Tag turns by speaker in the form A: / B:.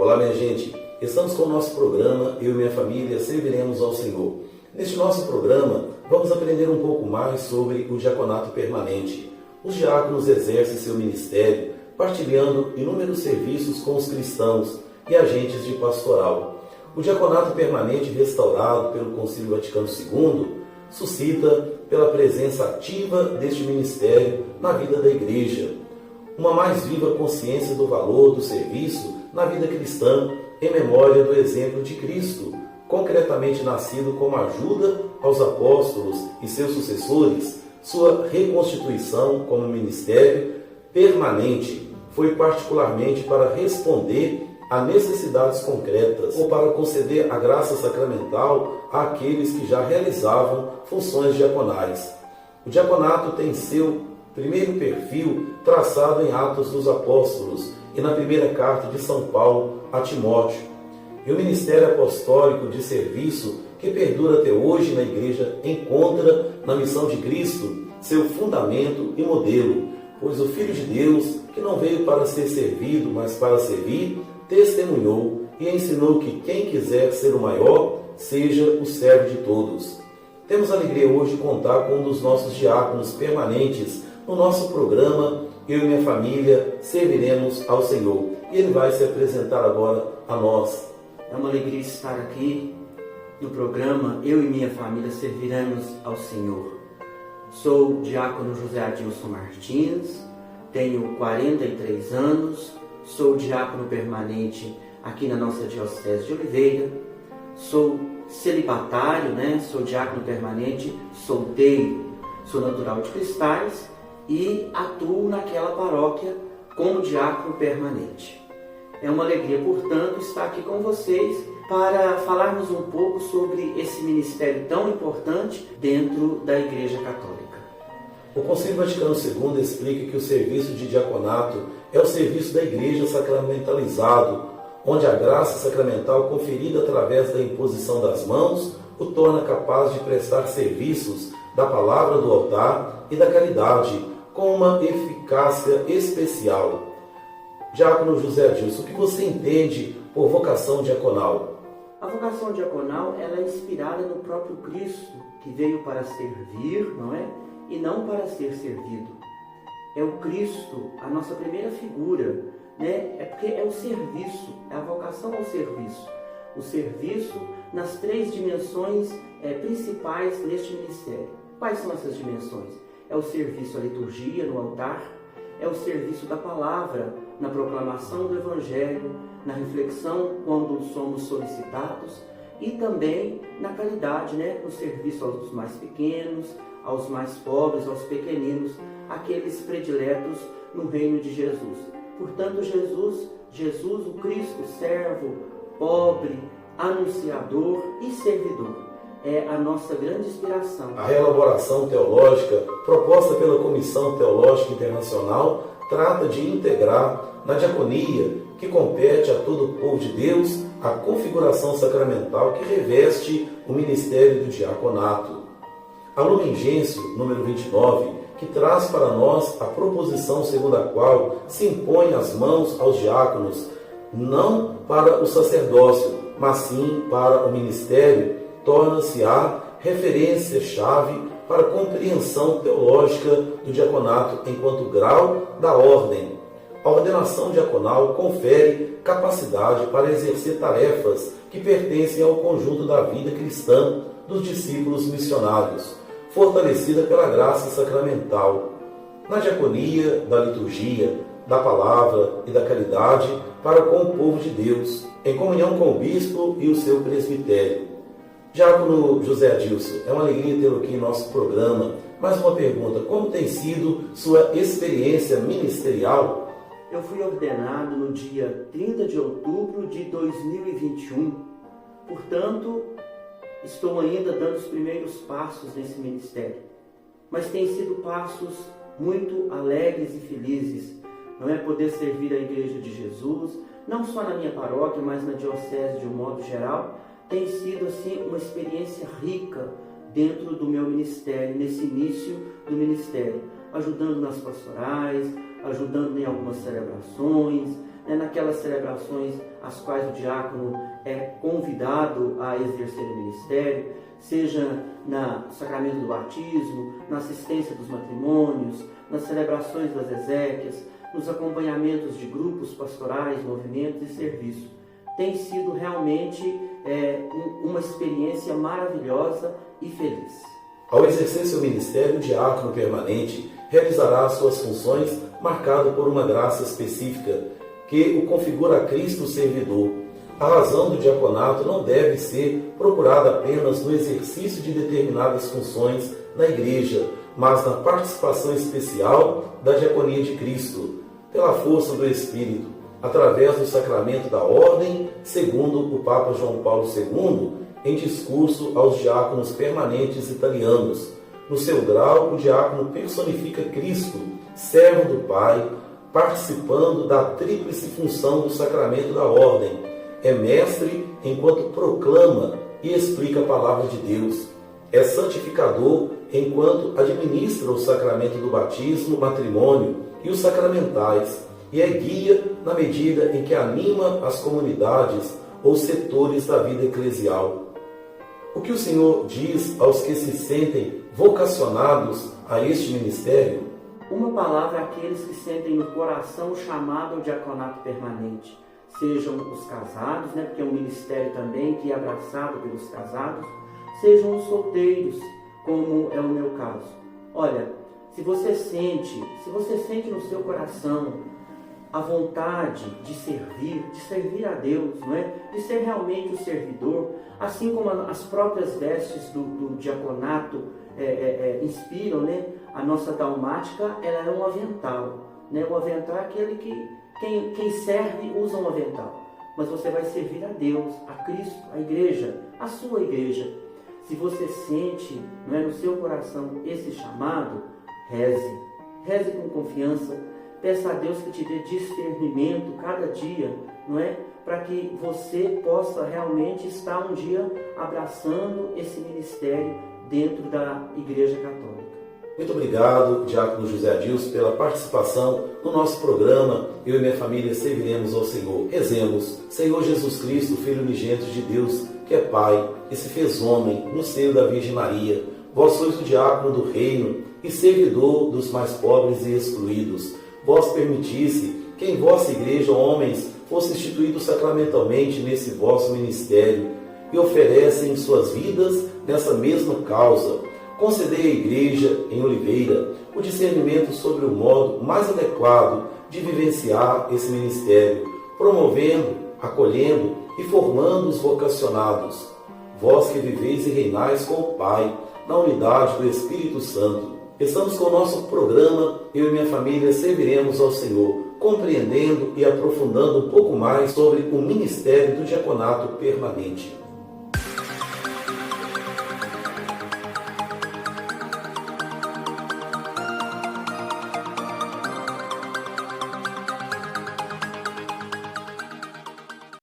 A: Olá, minha gente. Estamos com o nosso programa Eu e Minha Família Serviremos ao Senhor. Neste nosso programa, vamos aprender um pouco mais sobre o diaconato permanente. Os diáconos exercem seu ministério partilhando inúmeros serviços com os cristãos e agentes de pastoral. O diaconato permanente restaurado pelo Concílio Vaticano II suscita pela presença ativa deste ministério na vida da Igreja uma mais viva consciência do valor do serviço na vida cristã em memória do exemplo de Cristo, concretamente nascido como ajuda aos apóstolos e seus sucessores. Sua reconstituição como ministério permanente foi particularmente para responder a necessidades concretas ou para conceder a graça sacramental àqueles que já realizavam funções diaconais. O diaconato tem seu primeiro perfil traçado em Atos dos Apóstolos e na primeira carta de São Paulo a Timóteo. E o ministério apostólico de serviço que perdura até hoje na Igreja encontra na missão de Cristo seu fundamento e modelo, pois o Filho de Deus, que não veio para ser servido, mas para servir, testemunhou e ensinou que quem quiser ser o maior, seja o servo de todos. Temos a alegria hoje de contar com um dos nossos diáconos permanentes no nosso programa Eu e Minha Família Serviremos ao Senhor. E ele vai se apresentar agora a nós.
B: É uma alegria estar aqui no programa Eu e Minha Família Serviremos ao Senhor. Sou o diácono José Adilson Martins, tenho 43 anos, sou diácono permanente aqui na nossa Diocese de Oliveira, sou celibatário, sou diácono permanente, solteiro, sou natural de Cristais e atuo naquela paróquia como diácono permanente. É uma alegria, portanto, estar aqui com vocês para falarmos um pouco sobre esse ministério tão importante dentro da Igreja Católica.
A: O Concílio Vaticano II explica que o serviço de diaconato é o serviço da Igreja sacramentalizado, onde a graça sacramental conferida através da imposição das mãos o torna capaz de prestar serviços da palavra do altar e da caridade, com uma eficácia especial. Diácono José Adilson, o que você entende por vocação diaconal?
B: A vocação diaconal ela é inspirada no próprio Cristo, que veio para servir, e não para ser servido. É o Cristo, a nossa primeira figura, É porque é o serviço, é a vocação ao serviço. O serviço nas 3 dimensões principais neste ministério. Quais são essas dimensões? É o serviço à liturgia no altar, é o serviço da palavra na proclamação do Evangelho, na reflexão quando somos solicitados e também na caridade, no serviço aos mais pequenos, aos mais pobres, aos pequeninos, aqueles prediletos no reino de Jesus. Portanto, Jesus, o Cristo, servo, pobre, anunciador e servidor, é a nossa grande inspiração.
A: A reelaboração teológica proposta pela Comissão Teológica Internacional trata de integrar na diaconia, que compete a todo o povo de Deus, a configuração sacramental que reveste o ministério do diaconato. A Lumen Gentium, número 29, que traz para nós a proposição segundo a qual se impõe as mãos aos diáconos, não para o sacerdócio, mas sim para o ministério, torna-se a referência-chave para a compreensão teológica do diaconato enquanto grau da ordem. A ordenação diaconal confere capacidade para exercer tarefas que pertencem ao conjunto da vida cristã dos discípulos missionários, fortalecida pela graça sacramental. Na diaconia, da liturgia, da palavra e da caridade para com o povo de Deus, em comunhão com o bispo e o seu presbitério. Diácono José Adilson, é uma alegria tê-lo aqui em nosso programa. Mais uma pergunta, como tem sido sua experiência ministerial?
B: Eu fui ordenado no dia 30 de outubro de 2021, portanto, estou ainda dando os primeiros passos nesse ministério, mas têm sido passos muito alegres e felizes, poder servir a Igreja de Jesus, não só na minha paróquia, mas na diocese de um modo geral, tem sido assim uma experiência rica dentro do meu ministério, nesse início do ministério, ajudando nas pastorais, ajudando em algumas celebrações, né, naquelas celebrações às quais o diácono é convidado a exercer o ministério, seja no sacramento do batismo, na assistência dos matrimônios, nas celebrações das exéquias, nos acompanhamentos de grupos pastorais, movimentos e serviços. Tem sido realmente uma experiência maravilhosa e feliz.
A: Ao exercer seu ministério, o diácono permanente realizará suas funções marcado por uma graça específica que o configura a Cristo servidor. A razão do diaconato não deve ser procurada apenas no exercício de determinadas funções na igreja, mas na participação especial da diaconia de Cristo, pela força do Espírito, através do sacramento da ordem, segundo o Papa João Paulo II, em discurso aos diáconos permanentes italianos. No seu grau, o diácono personifica Cristo, servo do Pai, participando da tríplice função do sacramento da ordem. É mestre enquanto proclama e explica a palavra de Deus. É santificador enquanto administra o sacramento do batismo, matrimônio e os sacramentais, e é guia na medida em que anima as comunidades ou setores da vida eclesial. O que o Senhor diz aos que se sentem vocacionados a este ministério?
B: Uma palavra àqueles que sentem no coração o chamado ao diaconato permanente, sejam os casados, né, porque é um ministério também que é abraçado pelos casados, sejam os solteiros, como é o meu caso. Olha, se você sente no seu coração a vontade de servir a Deus, não é? De ser realmente o servidor, assim como as próprias vestes do diaconato inspiram, né? A nossa dalmática, ela é um avental, né? O avental é aquele que quem serve usa um avental, mas você vai servir a Deus, a Cristo, a igreja, a sua igreja. Se você sente, não é, no seu coração esse chamado, reze com confiança. Peça a Deus que te dê discernimento cada dia, não é? Para que você possa realmente estar um dia abraçando esse ministério dentro da Igreja Católica.
A: Muito obrigado, diácono José Adilson, pela participação no nosso programa. Eu e minha família serviremos ao Senhor. Rezemos. Senhor Jesus Cristo, Filho unigênito de Deus, que é Pai e se fez homem no seio da Virgem Maria. Vós sois o diácono do reino e servidor dos mais pobres e excluídos. Vós permitisse que em vossa igreja homens fossem instituídos sacramentalmente nesse vosso ministério e oferecem suas vidas nessa mesma causa. Concedei à igreja em Oliveira o discernimento sobre o modo mais adequado de vivenciar esse ministério, promovendo, acolhendo e formando os vocacionados. Vós que viveis e reinais com o Pai, na unidade do Espírito Santo. Estamos com o nosso programa, eu e minha família serviremos ao Senhor, compreendendo e aprofundando um pouco mais sobre o ministério do diaconato permanente.